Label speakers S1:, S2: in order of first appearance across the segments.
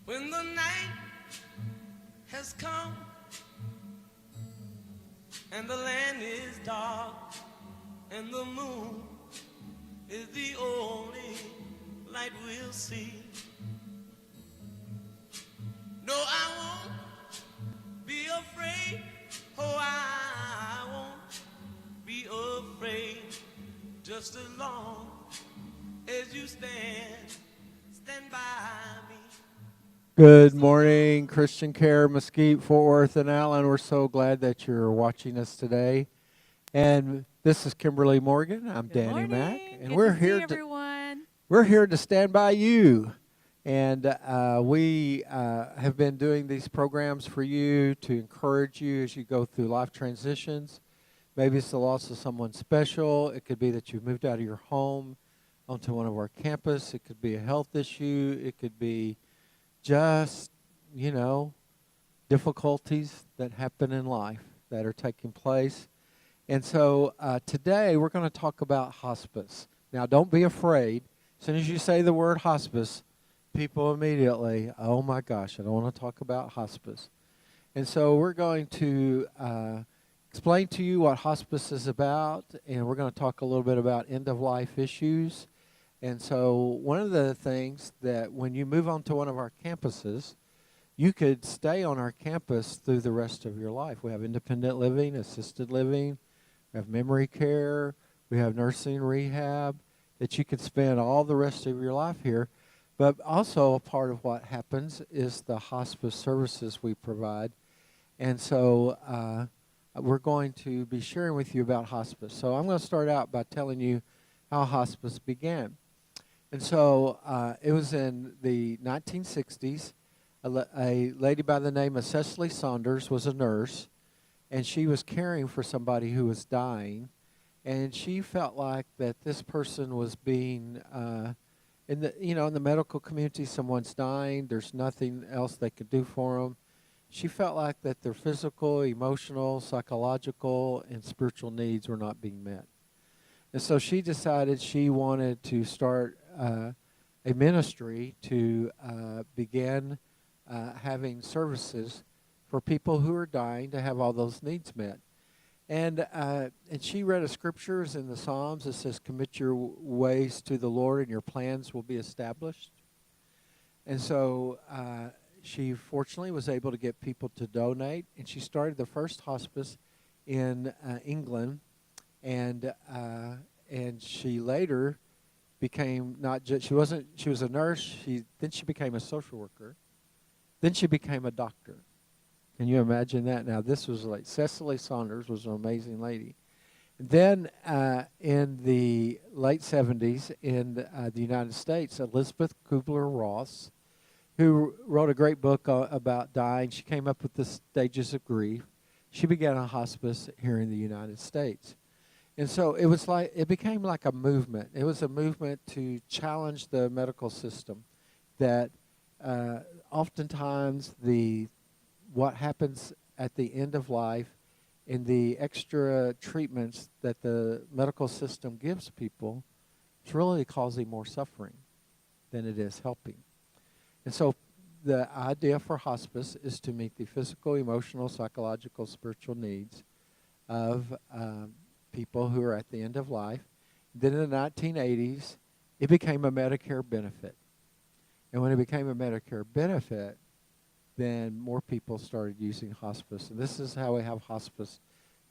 S1: When the night has come and the land is dark and the moon is the only light we'll see. No, I won't be afraid. Oh, I won't be afraid. Just as long as you stand by me.
S2: Good morning, Christian Care, Mesquite, Fort Worth, and Allen. We're so glad that you're watching us today. And this is Kimberly Morgan. I'm
S3: Good
S2: Danny Mack,
S3: morning.
S2: and
S3: Good
S2: we're
S3: to
S2: here
S3: see everyone.
S2: we're here to stand by you. And we have been doing these programs for you to encourage you as you go through life transitions. Maybe it's the loss of someone special. It could be that you've moved out of your home onto one of our campus. It could be a health issue. It could be just, difficulties that happen in life that are taking place. And so today we're going to talk about hospice. Now, don't be afraid. As soon as you say the word hospice, people immediately, oh my gosh, I don't want to talk about hospice. And so we're going to explain to you what hospice is about, and we're going to talk a little bit about end-of-life issues. And so one of the things that when you move on to one of our campuses, you could stay on our campus through the rest of your life. We have independent living, assisted living, we have memory care, we have nursing rehab, that you could spend all the rest of your life here. But also a part of what happens is the hospice services we provide. And so we're going to be sharing with you about hospice. So I'm going to start out by telling you how hospice began. And so it was in the 1960s. A lady by the name of Cecily Saunders was a nurse, and she was caring for somebody who was dying. And she felt like that this person was being, in the medical community, someone's dying. There's nothing else they could do for them. She felt like that their physical, emotional, psychological, and spiritual needs were not being met. And so she decided she wanted to start a ministry to begin having services for people who are dying to have all those needs met. And she read a scriptures in the Psalms that says, commit your ways to the Lord and your plans will be established. And so she fortunately was able to get people to donate, and she started the first hospice in England. And she later became she was a nurse. Then she became a social worker. Then she became a doctor. Can you imagine that? Now, this was like Cecily Saunders was an amazing lady. Then in the late 70s in the United States, Elizabeth Kubler-Ross, who wrote a great book about dying, she came up with the stages of grief. She began a hospice here in the United States. And so it became like a movement. It was a movement to challenge the medical system that oftentimes what happens at the end of life and the extra treatments that the medical system gives people is really causing more suffering than it is helping. And so the idea for hospice is to meet the physical, emotional, psychological, spiritual needs of people who are at the end of life. Then in the 1980s, it became a Medicare benefit. And when it became a Medicare benefit, then more people started using hospice. And this is how we have hospice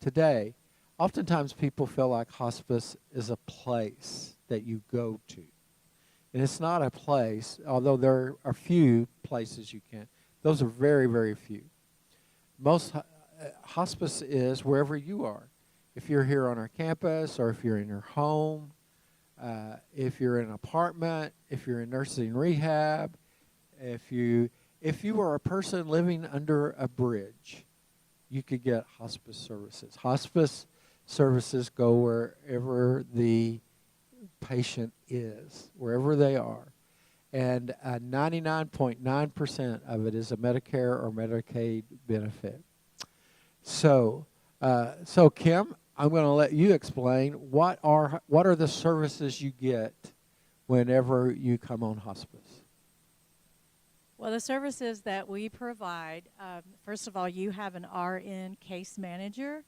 S2: today. Oftentimes people feel like hospice is a place that you go to. And it's not a place, although there are few places you can. Those are very, very few. Most hospice is wherever you are. If you're here on our campus, or if you're in your home, if you're in an apartment, if you're in nursing rehab, if you are a person living under a bridge, you could get hospice services. Hospice services go wherever the patient is, wherever they are. And 99.9% of it is a Medicare or Medicaid benefit. So Kim, I'm going to let you explain what are the services you get whenever you come on hospice.
S3: Well, the services that we provide, first of all, you have an RN case manager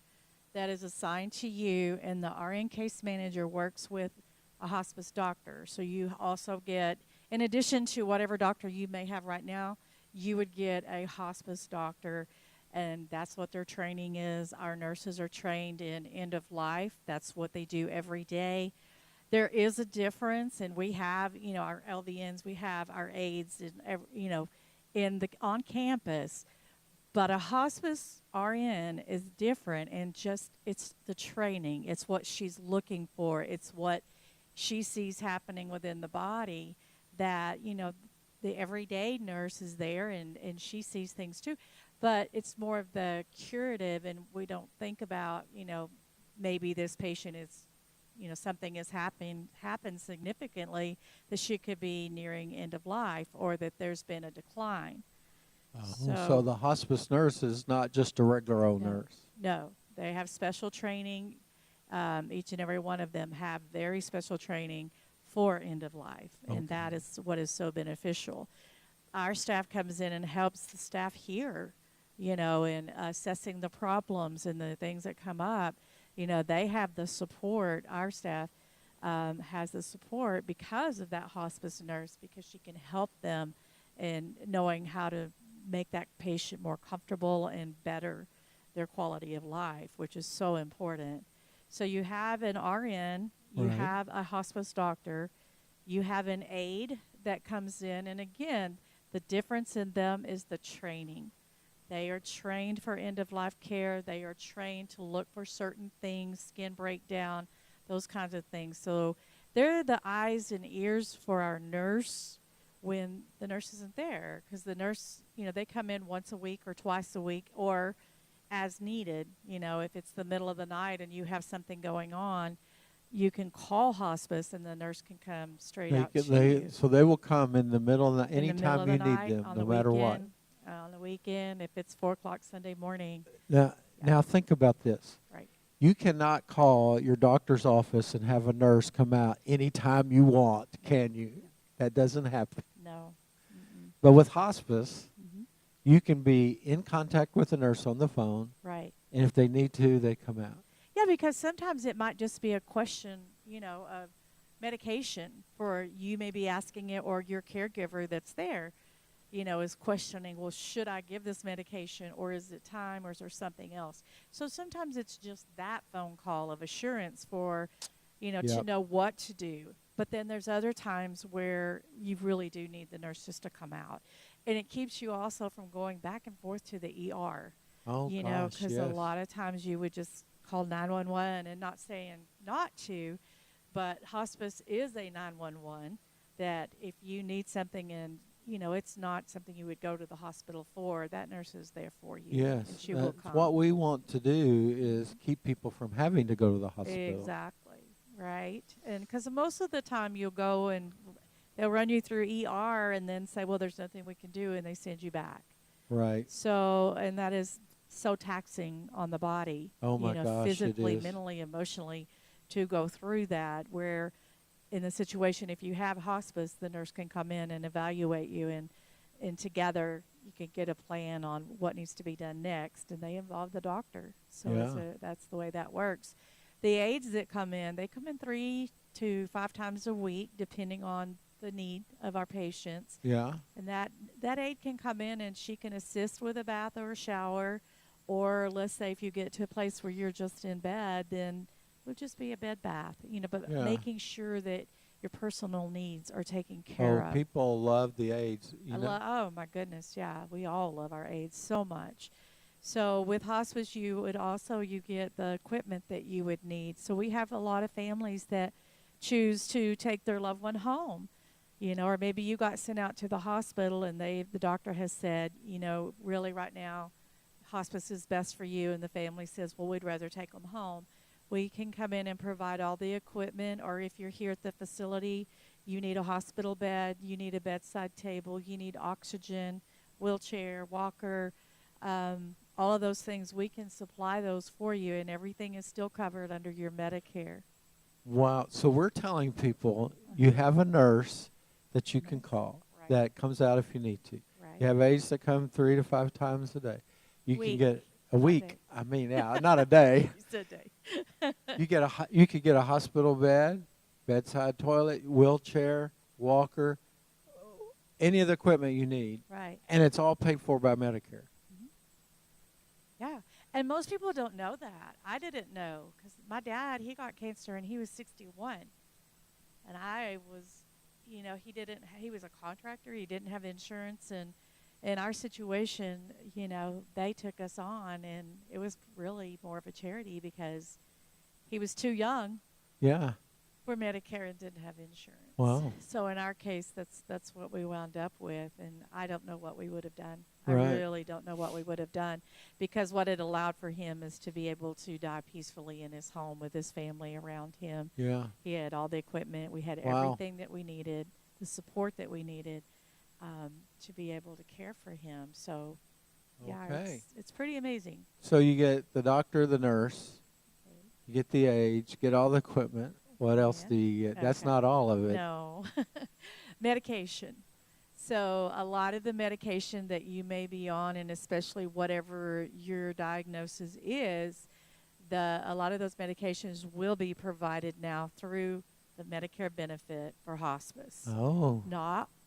S3: that is assigned to you, and the RN case manager works with a hospice doctor. So you also get, in addition to whatever doctor you may have right now, you would get a hospice doctor, and that's what their training is. Our nurses are trained in end of life. That's what they do every day. There is a difference, and we have, our LVNs, we have our aides, in the on campus. But a hospice RN is different, and just it's the training. It's what she's looking for. It's what she sees happening within the body. That the everyday nurse is there, and she sees things too. But it's more of the curative, and we don't think about maybe this patient is something has happened significantly, that she could be nearing end of life, or that there's been a decline.
S2: So the hospice nurse is not just a regular old
S3: No.
S2: nurse.
S3: No, they have special training. Each and every one of them have very special training for end of life, and that is what is so beneficial. Our staff comes in and helps the staff here, in assessing the problems and the things that come up. They have the support. Our staff has the support because of that hospice nurse, because she can help them in knowing how to make that patient more comfortable and better their quality of life, which is so important. So you have an RN, you
S2: Right.
S3: have a hospice doctor, you have an aide that comes in, and again, the difference in them is the training. They are trained for end-of-life care. They are trained to look for certain things, skin breakdown, those kinds of things. So they're the eyes and ears for our nurse when the nurse isn't there, because the nurse, they come in once a week or twice a week or as needed. If it's the middle of the night and you have something going on, you can call hospice and the nurse can come straight out to you.
S2: So they will come in the middle of the
S3: In the middle
S2: anytime
S3: of the
S2: you
S3: night,
S2: need them,
S3: on
S2: no
S3: the
S2: matter what.
S3: weekend, on the weekend, if it's 4 o'clock Sunday morning,
S2: Now think about this.
S3: right?
S2: You cannot call your doctor's office and have a nurse come out anytime you want, can you? That doesn't happen.
S3: No. Mm-mm.
S2: But with hospice,
S3: Mhm.
S2: you can be in contact with the nurse on the phone,
S3: Right.
S2: and if they need to, they come out.
S3: Yeah, because sometimes it might just be a question, of medication, for you may be asking it, or your caregiver that's there, is questioning, well, should I give this medication, or is it time, or is there something else? So sometimes it's just that phone call of assurance for, to
S2: Yep.
S3: know what to do. But then there's other times where you really do need the nurse just to come out. And it keeps you also from going back and forth to the ER.
S2: Oh, gosh,
S3: Because
S2: yes.
S3: a lot of times you would just call 911, and not saying not to, but hospice is a 911, that if you need something and, it's not something you would go to the hospital for, that nurse is there for you. And
S2: Yes,
S3: she will
S2: that's
S3: come.
S2: what we want to do is keep people from having to go to the hospital.
S3: Exactly, right? And because most of the time you'll go and they'll run you through ER and then say, well, there's nothing we can do, and they send you back.
S2: Right.
S3: So, and that is so taxing on the body.
S2: Oh, my gosh, it
S3: physically,
S2: is.
S3: mentally, emotionally, to go through that. Where, in the situation, if you have hospice, the nurse can come in and evaluate you, and together you can get a plan on what needs to be done next, and they involve the doctor. So that's the way that works. The aides that come in, they come in 3 to 5 times a week, depending on the need of our patients.
S2: Yeah.
S3: And that aide can come in and she can assist with a bath or a shower. Or let's say if you get to a place where you're just in bed, then it would just be a bed bath, but
S2: Yeah.
S3: making sure that your personal needs are taken care
S2: Oh,
S3: of.
S2: people love the aides.
S3: Oh, my goodness, yeah. We all love our aides so much. So with hospice, you get the equipment that you would need. So we have a lot of families that choose to take their loved one home. Or maybe you got sent out to the hospital and the doctor has said, really right now, hospice is best for you, and the family says, well, we'd rather take them home. We can come in and provide all the equipment, or if you're here at the facility, you need a hospital bed, you need a bedside table, you need oxygen, wheelchair, walker, all of those things, we can supply those for you, and everything is still covered under your Medicare.
S2: Wow. So we're telling people you have a nurse that you can call
S3: Right.
S2: that comes out if you need to.
S3: Right.
S2: You have aides that come 3 to 5 times a day. You can
S3: Week,
S2: get a
S3: not
S2: week.
S3: day.
S2: I mean, yeah, not a day.
S3: You said day.
S2: You could get a hospital bed, bedside toilet, wheelchair, walker, any of the equipment you need,
S3: Right.
S2: and it's all paid for by Medicare.
S3: Yeah. And most people don't know that. I didn't know because my dad, he got cancer and he was 61. And I was, he was a contractor. He didn't have insurance. And in our situation, they took us on. And it was really more of a charity because he was too young
S2: Yeah.
S3: for Medicare and didn't have insurance.
S2: Wow.
S3: So in our case, that's what we wound up with, and I don't know what we would have done.
S2: Right.
S3: I really don't know what we would have done, because what it allowed for him is to be able to die peacefully in his home with his family around him.
S2: Yeah.
S3: He had all the equipment. We had
S2: Wow.
S3: everything that we needed, the support that we needed, to be able to care for him. So, yeah,
S2: Okay.
S3: it's pretty amazing.
S2: So you get the doctor, the nurse, you get the aides, get all the equipment. What else
S3: Yeah.
S2: do you get? That's
S3: Okay.
S2: not all of it.
S3: No. Medication. So a lot of the medication that you may be on, and especially whatever your diagnosis is, a lot of those medications will be provided now through the Medicare benefit for hospice.
S2: Oh.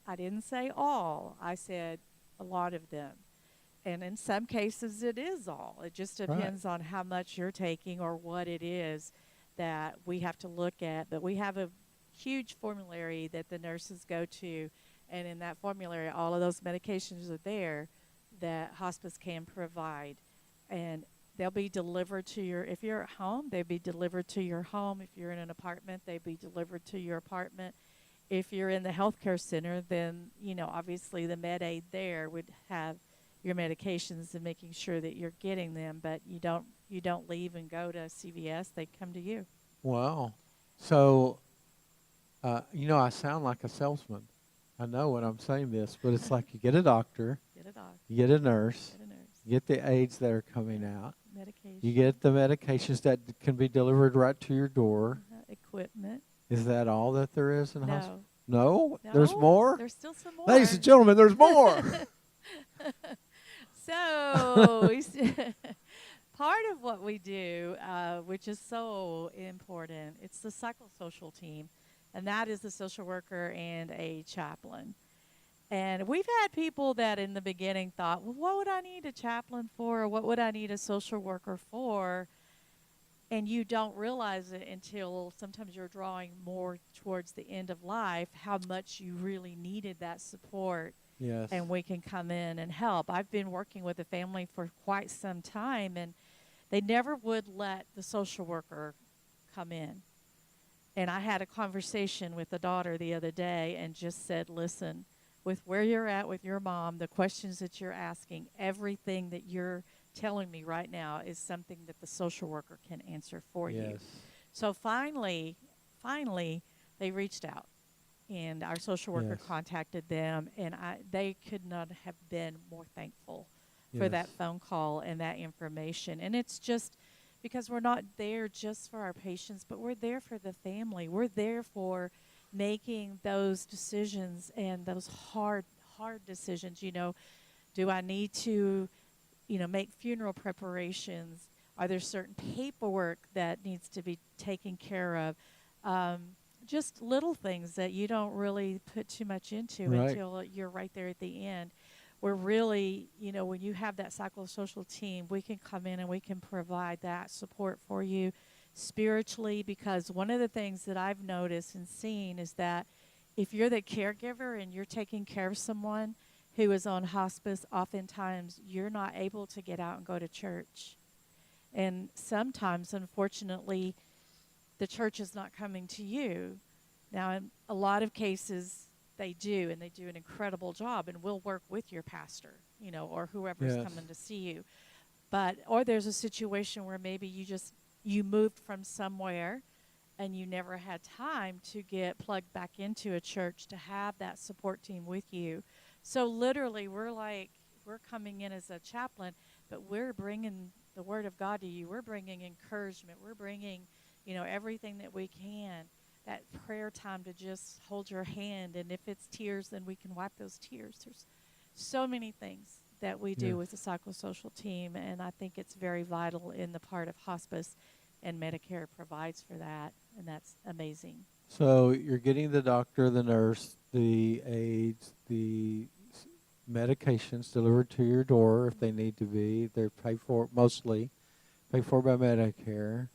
S3: I didn't say all. I said a lot of them. And in some cases, it is all. It just depends on how much you're taking or what it is that we have to look at. But we have a huge formulary that the nurses go to, and in that formulary, all of those medications are there that hospice can provide. And they'll be delivered to if you're at home, they'll be delivered to your home. If you're in an apartment, they'll be delivered to your apartment. If you're in the healthcare center, then, obviously the med aid there would have your medications and making sure that you're getting them, but you don't leave and go to CVS. They come to you.
S2: Wow. So, I sound like a salesman. I know when I'm saying this, but it's like you get a doctor,
S3: Get a doctor,
S2: you get a nurse,
S3: get a nurse,
S2: you get the aides that are coming out,
S3: medication,
S2: you get the medications that can be delivered right to your door.
S3: equipment.
S2: Is that all that there is in
S3: No.
S2: hospital? No? There's
S3: No,
S2: more?
S3: There's still some more.
S2: Ladies and gentlemen, there's more.
S3: So, part of what we do, which is so important, it's the psychosocial team, and that is the social worker and a chaplain. And we've had people that in the beginning thought, well, what would I need a chaplain for, or what would I need a social worker for? And you don't realize it until sometimes you're drawing more towards the end of life, how much you really needed that support.
S2: Yes.
S3: And we can come in and help. I've been working with a family for quite some time, and they never would let the social worker come in. And I had a conversation with the daughter the other day and just said, listen, with where you're at with your mom, the questions that you're asking, everything that you're telling me right now is something that the social worker can answer for you.
S2: Yes.
S3: So finally, they reached out. And our social worker
S2: Yes.
S3: contacted them, and they could not have been more thankful for that
S2: Yes.
S3: phone call and that information. And it's just because we're not there just for our patients, but we're there for the family. We're there for making those decisions and those hard decisions. Do I need to, make funeral preparations? Are there certain paperwork that needs to be taken care of? Just little things that you don't really put too much into until you're right there at the end. We're really, when you have that psychosocial team, we can come in and we can provide that support for you spiritually, because one of the things that I've noticed and seen is that if you're the caregiver and you're taking care of someone who is on hospice, oftentimes you're not able to get out and go to church. And sometimes, unfortunately, the church is not coming to you. Now, in a lot of cases, they do, and they do an incredible job, and we'll work with your pastor, or whoever's
S2: Yes.
S3: coming to see you. Or there's a situation where maybe you moved from somewhere and you never had time to get plugged back into a church to have that support team with you. So literally, we're coming in as a chaplain, but we're bringing the Word of God to you. We're bringing encouragement. We're bringing, everything that we can. That prayer time to just hold your hand, and if it's tears, then we can wipe those tears. so many things that we do
S2: Yes.
S3: with the psychosocial team, and I think it's very vital in the part of hospice, and Medicare provides for that, and that's amazing.
S2: So you're getting the doctor, the nurse, the aides, the medications delivered to your door if they need to be. They're paid for, mostly paid for by Medicare.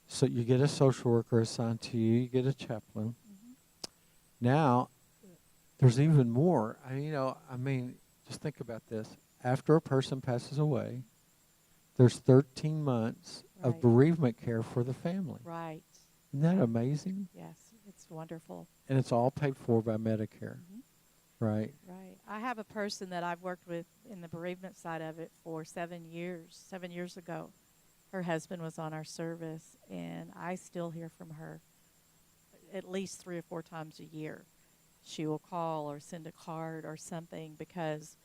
S2: So you get a social worker assigned to you. You get a chaplain.
S3: Mhm.
S2: Now, there's even more. Just think about this. After a person passes away, there's 13 months of
S3: Right.
S2: bereavement care for the family.
S3: Right.
S2: Isn't that amazing?
S3: Yes, it's wonderful.
S2: And it's all paid for by Medicare,
S3: Mhm.
S2: right?
S3: Right. I have a person that I've worked with in the bereavement side of it for 7 years. 7 years ago, her husband was on our service, and I still hear from her at least 3 or 4 times a year. She will call or send a card or something because,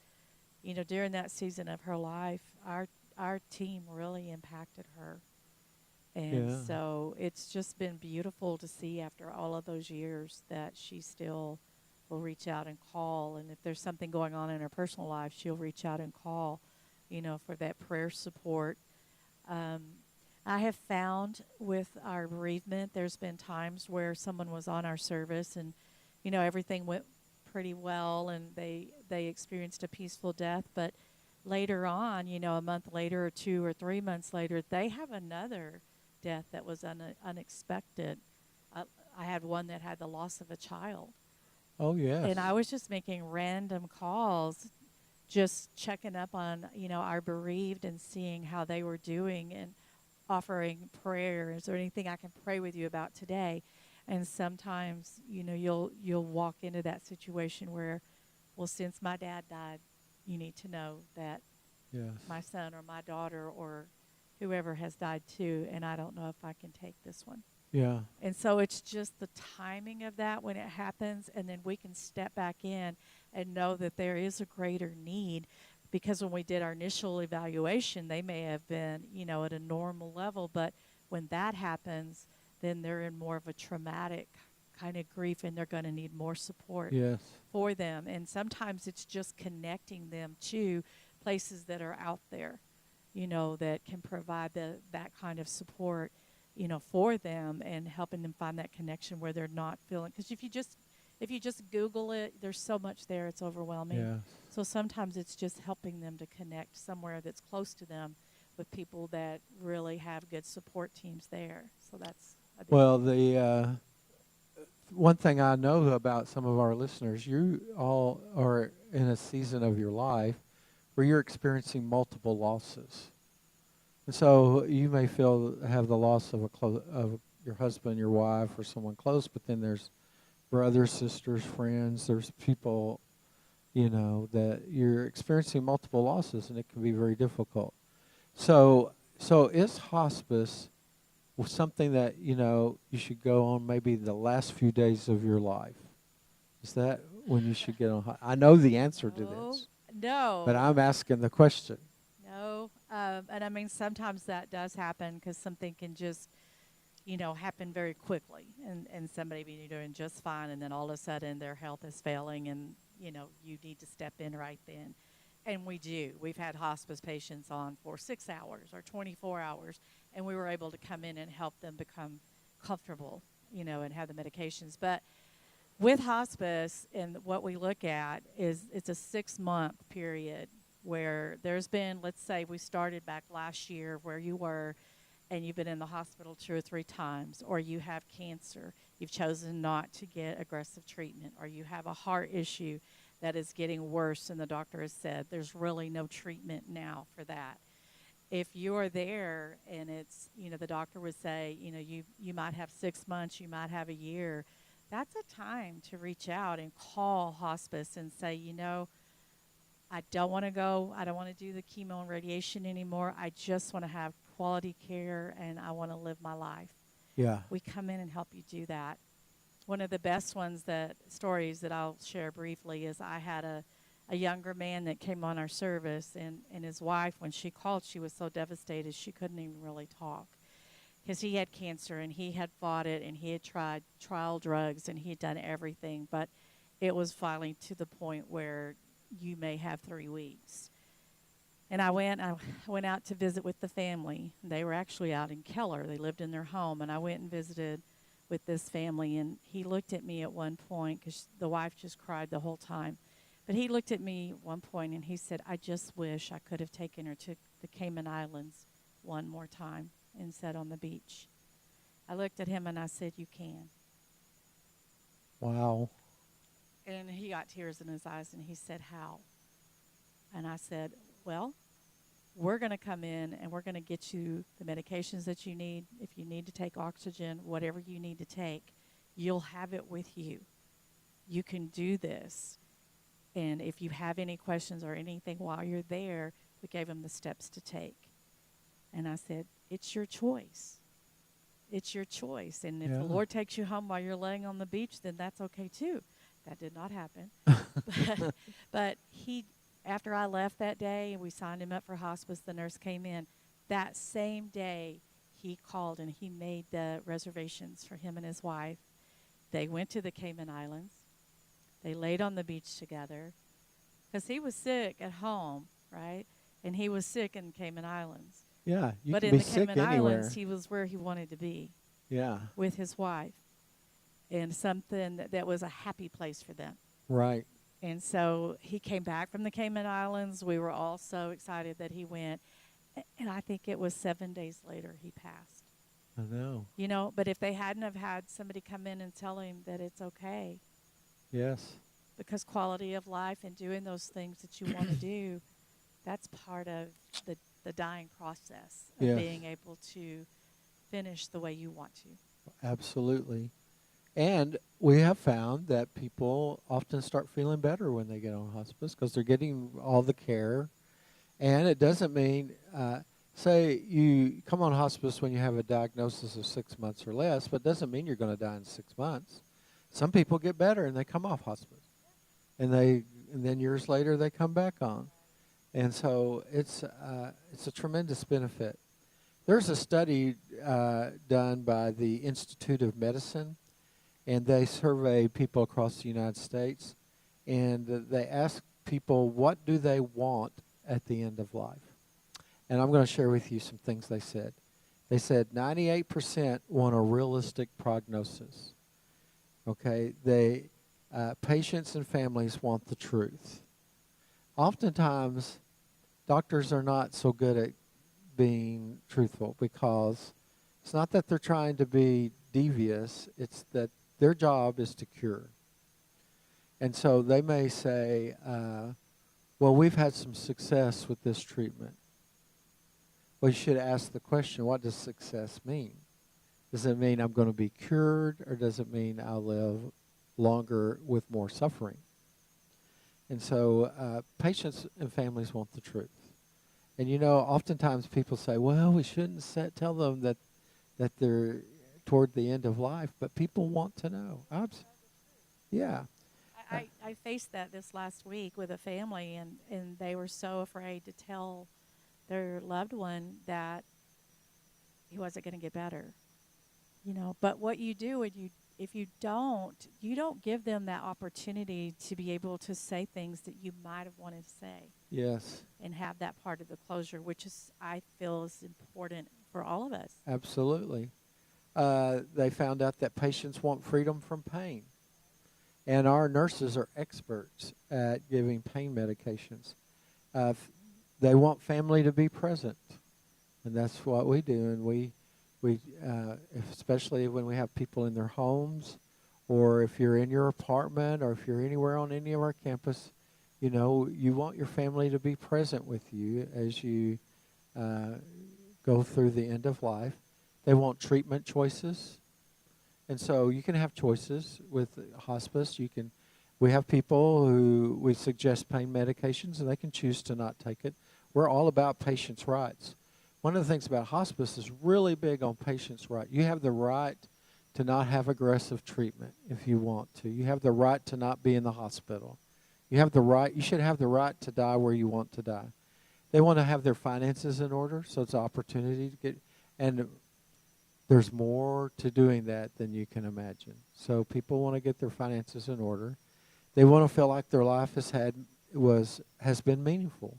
S3: during that season of her life, our team really impacted her. And
S2: Yeah.
S3: so it's just been beautiful to see after all of those years that she still will reach out and call. And if there's something going on in her personal life, she'll reach out and call, for that prayer support. Um, I have found with our bereavement, there's been times where someone was on our service and, everything went pretty well and they experienced a peaceful death. But later on, a month later or 2 or 3 months later, they have another death that was unexpected. I had one that had the loss of a child.
S2: Oh, yes.
S3: And I was just making random calls, just checking up on, our bereaved and seeing how they were doing and offering prayer. Is there anything I can pray with you about today? And sometimes, you'll walk into that situation where, well, since my dad died, you need to know that
S2: Yes.
S3: my son or my daughter or whoever has died too, and I don't know if I can take this one.
S2: Yeah.
S3: And so it's just the timing of that when it happens, and then we can step back in and know that there is a greater need. Because when we did our initial evaluation, they may have been, at a normal level, but when that happens, then they're in more of a traumatic kind of grief, and they're going to need more support
S2: Yes.
S3: for them. And sometimes it's just connecting them to places that are out there, that can provide that kind of support, for them, and helping them find that connection where they're not feeling. Because if you just Google it, there's so much there, it's overwhelming.
S2: Yes.
S3: So sometimes it's just helping them to connect somewhere that's close to them with people that really have good support teams there. So that's a big
S2: Well, the one thing I know about some of our listeners, you all are in a season of your life where you're experiencing multiple losses. And so you may have the loss of of your husband, your wife, or someone close, but then there's brothers, sisters, friends. There's people, that you're experiencing multiple losses, and it can be very difficult. So is hospice something that you should go on maybe the last few days of your life? Is that when you should get on? I know the answer to this,
S3: No.
S2: but I'm asking the question.
S3: No. And I mean, sometimes that does happen because something can just, happen very quickly. And somebody be doing just fine, and then all of a sudden their health is failing, and, you need to step in right then. And we do. We've had hospice patients on for 6 hours or 24 hours, and we were able to come in and help them become comfortable, and have the medications. But with hospice, and what we look at is it's a 6-month period where there's been, let's say we started back last year where you were and you've been in the hospital 2 or 3 times, or you have cancer, you've chosen not to get aggressive treatment, or you have a heart issue that is getting worse and the doctor has said there's really no treatment now for that. If you're there and it's, the doctor would say, you might have 6 months, you might have a year, that's a time to reach out and call hospice and say, I don't want to go. I don't want to do the chemo and radiation anymore. I just want to have quality care, and I want to live my life.
S2: Yeah.
S3: We come in and help you do that. One of the best stories that I'll share briefly is I had a younger man that came on our service, and his wife, when she called, she was so devastated she couldn't even really talk because he had cancer and he had fought it and he had tried trial drugs and he had done everything, but it was finally to the point where you may have 3 weeks. And I went out to visit with the family. They were actually out in Keller. They lived in their home, and I went and visited with this family. And he looked at me at one point, because the wife just cried the whole time. But he looked at me at one point, and he said, I just wish I could have taken her to the Cayman Islands one more time and sat on the beach. I looked at him, and I said, you can.
S2: Wow.
S3: And he got tears in his eyes, and he said, how? And I said, well, we're going to come in, and we're going to get you the medications that you need. If you need to take oxygen, whatever you need to take, you'll have it with you. You can do this. And if you have any questions or anything while you're there, we gave him the steps to take. And I said, it's your choice. It's your choice. And if the Lord takes you home while you're laying on the beach, then that's okay too. That did not happen. but he, after I left that day and we signed him up for hospice, the nurse came in. That same day, he called and he made the reservations for him and his wife. They went to the Cayman Islands. They laid on the beach together because he was sick at home, right? And he was sick in Cayman Islands.
S2: Yeah, you
S3: but
S2: can
S3: in
S2: be
S3: the
S2: sick
S3: Cayman
S2: anywhere.
S3: Islands, he was where he wanted to be.
S2: Yeah.
S3: With his wife. And something that was a happy place for them.
S2: Right.
S3: And so he came back from the Cayman Islands. We were all so excited that he went. And I think it was 7 days later he passed.
S2: I know.
S3: You know, but if they hadn't have had somebody come in and tell him that it's okay.
S2: Yes.
S3: Because quality of life and doing those things that you want to do, that's part of the dying process of being able to finish the way you want to.
S2: Absolutely. And we have found that people often start feeling better when they get on hospice because they're getting all the care. And it doesn't mean, say you come on hospice when you have a diagnosis of 6 months or less, but it doesn't mean you're going to die in 6 months. Some people get better and they come off hospice. And then years later they come back on. And so it's a tremendous benefit. There's a study done by the Institute of Medicine, and they survey people across the United States, and they ask people what do they want at the end of life. And I'm going to share with you some things they said. They said 98% want a realistic prognosis. Okay, patients and families want the truth. Oftentimes, doctors are not so good at being truthful because it's not that they're trying to be devious, it's that their job is to cure. And so they may say, well, we've had some success with this treatment. Well, you should ask the question, what does success mean? Does it mean I'm going to be cured, or does it mean I'll live longer with more suffering? And so patients and families want the truth. And you know, oftentimes people say, well, we shouldn't tell them that they're toward the end of life, but people want to know. Yeah.
S3: I faced that this last week with a family, and they were so afraid to tell their loved one that he wasn't going to get better. You know, but what you do if you don't give them that opportunity to be able to say things that you might have wanted to say.
S2: Yes.
S3: And have that part of the closure, which is, I feel, is important for all of us.
S2: Absolutely. They found out that patients want freedom from pain. And our nurses are experts at giving pain medications. They want family to be present. And that's what we do. And we especially when we have people in their homes, or if you're in your apartment, or if you're anywhere on any of our campus, you know, you want your family to be present with you as you go through the end of life. They want treatment choices. And so you can have choices with hospice. We have people who we suggest pain medications, and they can choose to not take it. We're all about patients' rights. One of the things about hospice is really big on patients' rights. You have the right to not have aggressive treatment if you want to. You have the right to not be in the hospital. You should have the right to die where you want to die. They want to have their finances in order, so it's an opportunity to get, and there's more to doing that than you can imagine. So people want to get their finances in order. They want to feel like their life has had has been meaningful.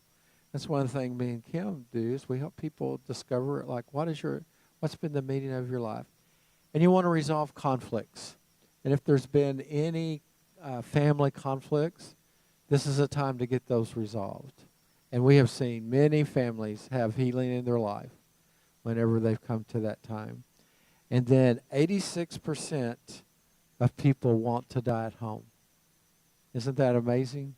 S2: That's one thing me and Kim do is we help people discover like what's been the meaning of your life, and you want to resolve conflicts. And if there's been any family conflicts, this is a time to get those resolved. And we have seen many families have healing in their life whenever they've come to that time. And then 86% of people want to die at home. Isn't that amazing?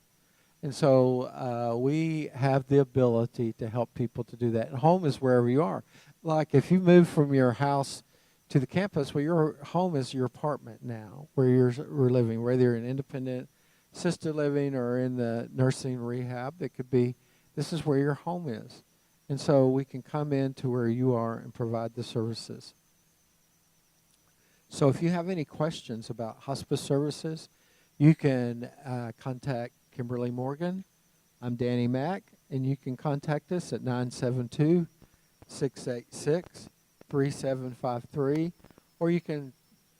S2: And so we have the ability to help people to do that. And home is wherever you are. Like if you move from your house to the campus, well, your home is your apartment now, where you're living, whether you're in independent assisted living or in the nursing rehab. It could be, this is where your home is. And so we can come in to where you are and provide the services. So if you have any questions about hospice services, you can contact Kimberly Morgan. I'm Danny Mack, and you can contact us at 972-686-3753, or you can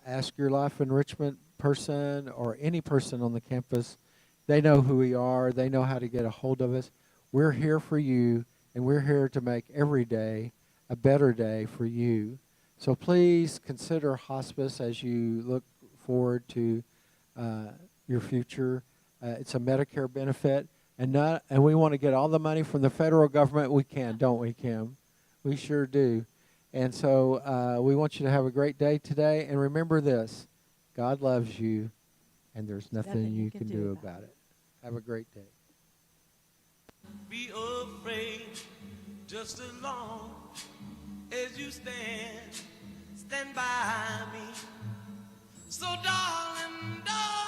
S2: ask your life enrichment person or any person on the campus. They know who we are. They know how to get a hold of us. We're here for you, and we're here to make every day a better day for you. So please consider hospice as you look forward to your future. It's a Medicare benefit, and we want to get all the money from the federal government we can, don't we, Kim? We sure do. And so we want you to have a great day today. And remember this, God loves you, and there's nothing you can do about it. Have a great day.
S1: Be afraid just as long as you stand by me. So darling, darling.